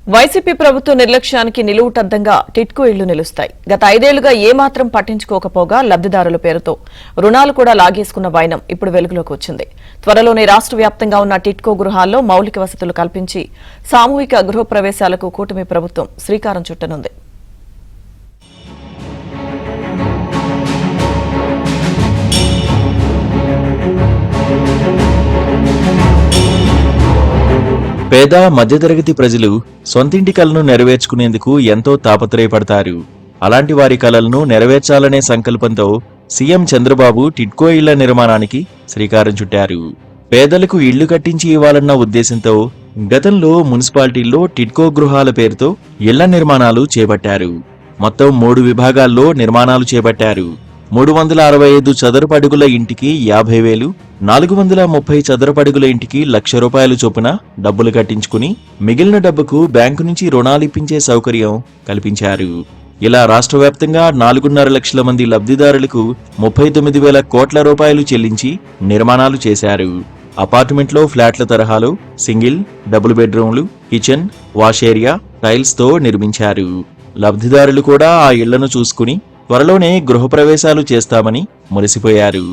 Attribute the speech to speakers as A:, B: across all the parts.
A: YCP ప్రభుత్వ నిర్లక్ష్యానికి నిలువుటద్దంగా టిట్కో ఇళ్లు నిలుస్తాయి. గత 5 ఏళ్లుగా ఏమాత్రం పట్టించుకోకపోగా లబ్దిదారుల పేరుతో రుణాలు కూడా లాగేసుకున్న వైనం ఇప్పుడు వెలుగులోకి వచ్చింది. త్వరలోనే రాష్ట్ర వ్యాప్తంగా ఉన్న టిట్కో గృహాల్లో మౌలిక వసతులు కల్పించి సామూహిక గృహప్రవేశాలకు కూటమి ప్రభుత్వం శ్రీకారం చుట్టనుంది.
B: పేద మధ్యతరగతి ప్రజలు సొంతింటి కలను నెరవేర్చుకునేందుకు ఎంతో తాపత్రయపడతారు. అలాంటి వారి కలలను నెరవేర్చాలనే సంకల్పంతో సీఎం చంద్రబాబు టిట్కో ఇళ్ల నిర్మాణానికి శ్రీకారం చుట్టారు. పేదలకు ఇళ్లు కట్టించి ఇవ్వాలన్న ఉద్దేశంతో గతంలో మున్సిపాలిటీల్లో టిట్కో గృహాల పేరుతో ఇళ్ల నిర్మాణాలు చేపట్టారు. మొత్తం 3 విభాగాల్లో నిర్మాణాలు చేపట్టారు. 365 చదరపు అడుగుల ఇంటికి 50,000, 430 చదరపు అడుగుల ఇంటికి ₹1,00,000 చొప్పున డబ్బులు కట్టించుకుని మిగిలిన డబ్బుకు బ్యాంకు నుంచి రుణాలిప్పించే సౌకర్యం కల్పించారు. ఇలా రాష్ట్ర వ్యాప్తంగా 4.5 లక్షల మంది లబ్ధిదారులకు 39,000 కోట్ల రూపాయలు చెల్లించి నిర్మాణాలు చేశారు. అపార్ట్మెంట్లో ఫ్లాట్ల తరహాలో సింగిల్, డబుల్ బెడ్రూమ్లు, కిచెన్, వాష్ ఏరియా, టైల్స్తో నిర్మించారు. లబ్ధిదారులు కూడా ఆ ఇళ్లను చూసుకుని త్వరలోనే గృహప్రవేశాలు చేస్తామని మురిసిపోయారు.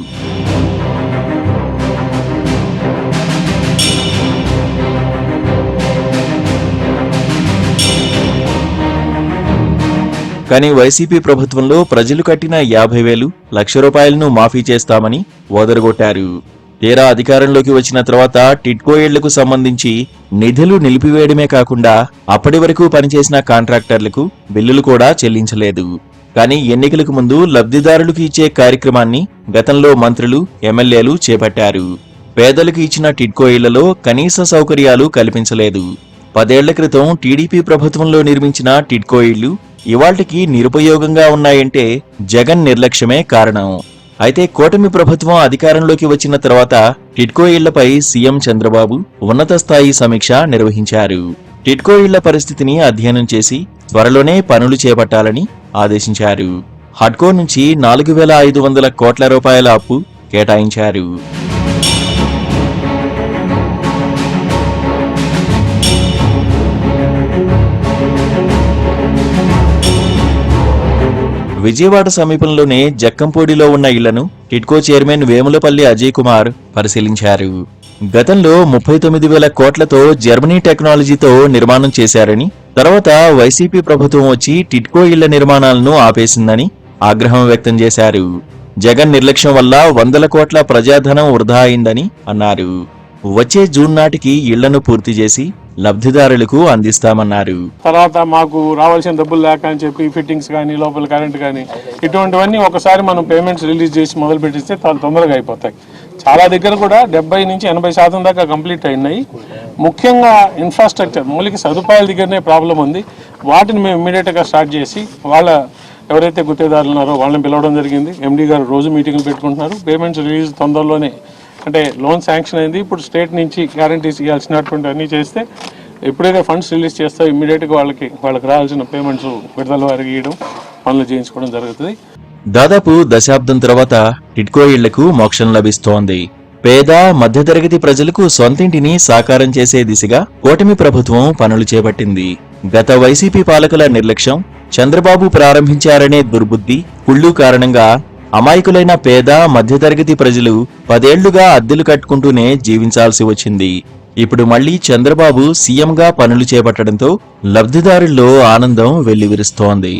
B: కానీ వైసీపీ ప్రభుత్వంలో ప్రజలు కట్టిన 50,000, ₹1,00,000 మాఫీ చేస్తామని ఓదరగొట్టారు. తీరా అధికారంలోకి వచ్చిన తర్వాత టిట్కో ఇళ్లకు సంబంధించి నిధులు నిలిపివేయడమే కాకుండా అప్పటి వరకు పనిచేసిన కాంట్రాక్టర్లకు బిల్లులు కూడా చెల్లించలేదు. కానీ ఎన్నికలకు ముందు లబ్ధిదారులకు ఇచ్చే కార్యక్రమాన్ని గతంలో మంత్రులు, ఎమ్మెల్యేలు చేపట్టారు. పేదలకు ఇచ్చిన టిట్కో ఇళ్లలో కనీస సౌకర్యాలు కల్పించలేదు. 10 ఏళ్ల క్రితం టీడీపీ ప్రభుత్వంలో నిర్మించిన టిట్కో ఇళ్లు ఇవాళ్టికి నిరుపయోగంగా ఉన్నాయంటే జగన్ నిర్లక్ష్యమే కారణం. అయితే కూటమి ప్రభుత్వం అధికారంలోకి వచ్చిన తర్వాత టిట్కో ఇళ్లపై సీఎం చంద్రబాబు ఉన్నత స్థాయి సమీక్ష నిర్వహించారు. టిట్కో ఇళ్ల పరిస్థితిని అధ్యయనం చేసి త్వరలోనే పనులు చేపట్టాలని ఆదేశించారు. హడ్కో నుంచి 4,500 కోట్ల రూపాయల అప్పు కేటాయించారు. విజయవాడ సమీపంలోనే జక్కంపూడిలో ఉన్న ఇళ్లను టిట్కో చైర్మన్ వేములపల్లి అజయ్ కుమార్ పరిశీలించారు. గతంలో 39,000 కోట్లతో జర్మనీ టెక్నాలజీతో నిర్మాణం చేశారని, తర్వాత వైసీపీ ప్రభుత్వం వచ్చి టిట్కో ఇళ్ల నిర్మాణాలను ఆపేసిందని ఆగ్రహం వ్యక్తం చేశారు. జగన్ నిర్లక్ష్యం వల్ల 100 కోట్ల ప్రజాధనం వృధా అయిందని అన్నారు. వచ్చే జూన్ నాటికి ఇళ్లను పూర్తి చేసి లబ్ధిదారులకు అందిస్తామన్నారు.
C: తర్వాత మాకు రావాల్సిన డబ్బులు లేక అని చెప్పి ఫిట్టింగ్స్ కానీ, లోపల కరెంట్ కానీ, ఇటువంటివన్నీ ఒకసారి మనం పేమెంట్స్ రిలీజ్ చేసి మొదలు పెట్టిస్తే చాలా తొందరగా అయిపోతాయి. చాలా దగ్గర కూడా 70 నుంచి 80% దాకా కంప్లీట్ అయినాయి. ముఖ్యంగా ఇన్ఫ్రాస్ట్రక్చర్, మౌలిక సదుపాయాల దగ్గరనే ప్రాబ్లం ఉంది. వాటిని మేము ఇమీడియట్గా స్టార్ట్ చేసి ఎవరైతే గుత్తేదారులు ఉన్నారో వాళ్ళని పిలవడం జరిగింది. ఎండీ గారు రోజు మీటింగ్లు పెట్టుకుంటున్నారు. పేమెంట్స్ రిలీజ్ తొందరలోనే, అంటే లోన్ శాంక్షన్ అయింది. ఇప్పుడు స్టేట్ నుంచి గ్యారంటీస్ ఇవ్వాల్సినటువంటి అన్నీ చేస్తే ఎప్పుడైతే ఫండ్స్ రిలీజ్ చేస్తా ఇమ్మీడియట్గా వాళ్ళకి రావాల్సిన పేమెంట్స్ విడుదల వారికి ఇవ్వడం, పనులు చేయించుకోవడం జరుగుతుంది.
B: దాదాపు దశాబ్దం తర్వాత టిట్కో ఇళ్లకు మోక్షం లభిస్తోంది. పేద మధ్యతరగతి ప్రజలకు సొంతింటిని సాకారం చేసే దిశగా కూటమి ప్రభుత్వం పనులు చేపట్టింది. గత వైసీపీ పాలకుల నిర్లక్ష్యం, చంద్రబాబు ప్రారంభించారనే దుర్బుద్ధి, కుళ్ళు కారణంగా అమాయకులైన పేద మధ్యతరగతి ప్రజలు 10 ఏళ్లుగా అద్దెలు కట్టుకుంటూనే జీవించాల్సి వచ్చింది. ఇప్పుడు మళ్లీ చంద్రబాబు సీఎంగా పనులు చేపట్టడంతో లబ్ధిదారుల్లో ఆనందం వెల్లివిరుస్తోంది.